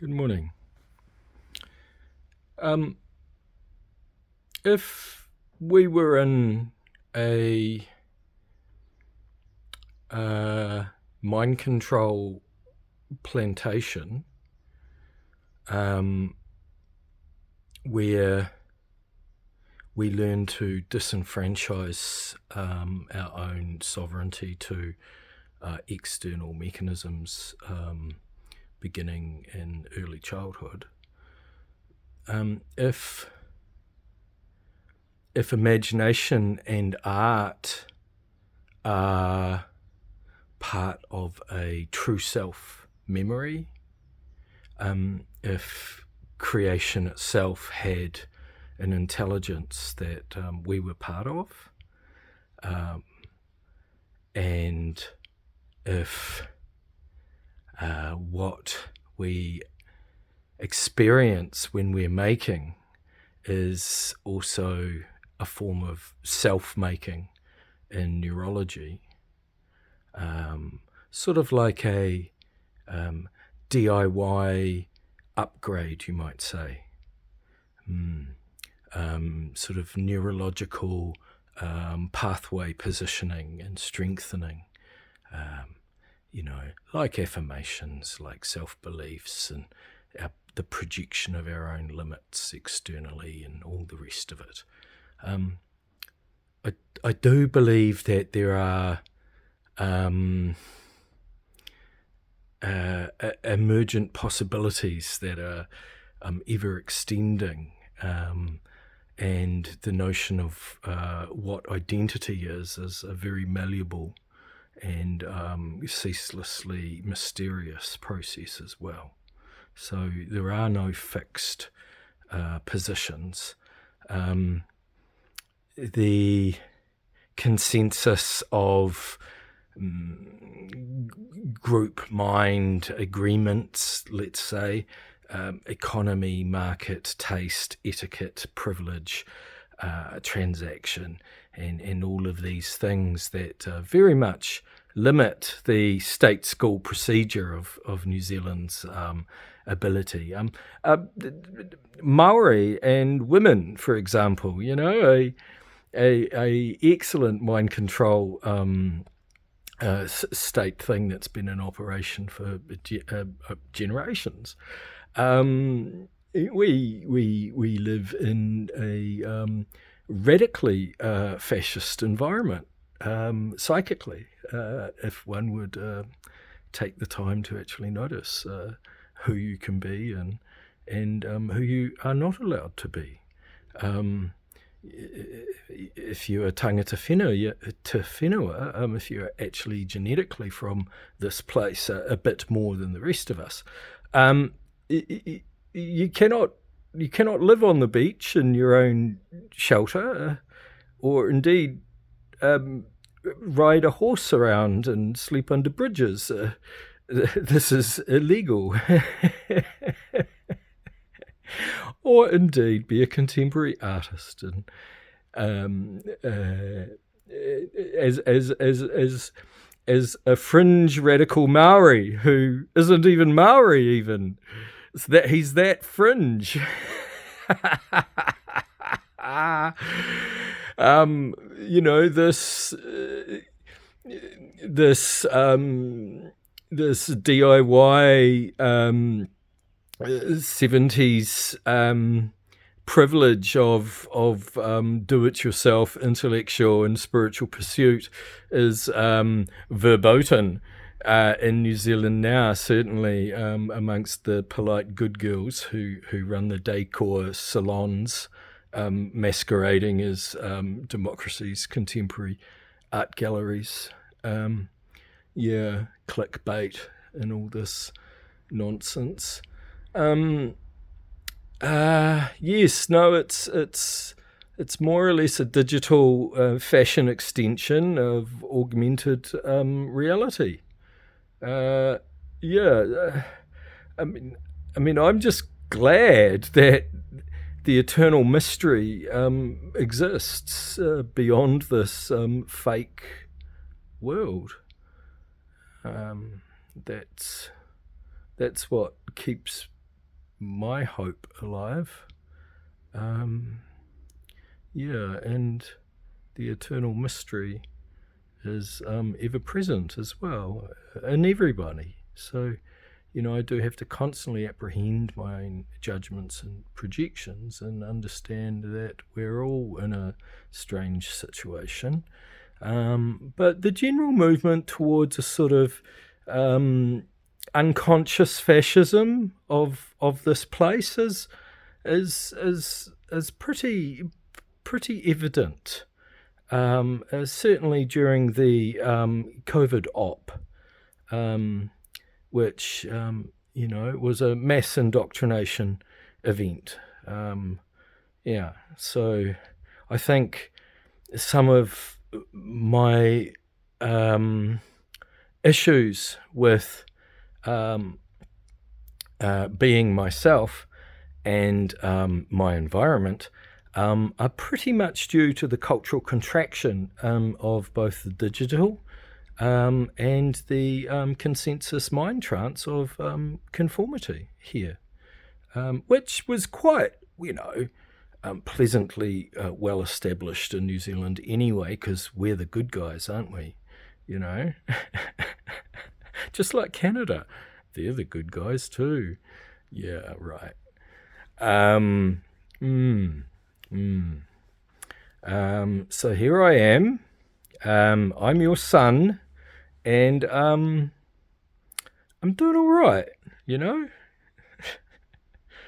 Good morning. Um, if we were in a mind control plantation where we learn to disenfranchise our own sovereignty to external mechanisms beginning in early childhood, if imagination and art are part of a true self memory, if creation itself had an intelligence that we were part of, and if what we experience when we're making is also a form of self-making in neurology, sort of like a DIY upgrade, you might say. Sort of neurological pathway positioning and strengthening, like affirmations, like self-beliefs, and the projection of our own limits externally and all the rest of it. I do believe that there are emergent possibilities that are ever extending, and the notion of what identity is a very malleable and ceaselessly mysterious process as well. So there are no fixed positions. The consensus of group mind agreements, let's say, economy, market, taste, etiquette, privilege, transaction, and all of these things that very much limit the state school procedure of New Zealand's ability. Maori and women, for example, a excellent mind control state thing that's been in operation for generations. We live in a radically fascist environment, psychically, if one would take the time to actually notice who you can be and who you are not allowed to be. If you're tangata whenua, if you're actually genetically from this place a bit more than the rest of us, you cannot live on the beach in your own shelter, or indeed ride a horse around and sleep under bridges. This is illegal. Or indeed be a contemporary artist, and as a fringe radical Maori who isn't even Maori, even it's that he's that fringe. This DIY 70s privilege of do-it-yourself intellectual and spiritual pursuit is verboten in New Zealand now, certainly amongst the polite good girls who run the decor salons, masquerading as democracy's contemporary art galleries. Clickbait and all this nonsense. Yes, no, it's more or less a digital fashion extension of augmented reality. I mean, I'm just glad that the eternal mystery exists beyond this fake world. That's what keeps my hope alive. Yeah, and the eternal mystery is ever present as well in everybody. So, I do have to constantly apprehend my own judgments and projections and understand that we're all in a strange situation. But the general movement towards a sort of unconscious fascism of this place is pretty evident. Certainly during the COVID op, which was a mass indoctrination event. Yeah, so I think some of my issues with being myself and my environment are pretty much due to the cultural contraction of both the digital and the consensus mind trance of conformity here, which was quite, pleasantly well established in New Zealand anyway, because we're the good guys, aren't we? Just like Canada, they're the good guys too. Yeah, right. So here I am. I'm your son, and I'm doing all right.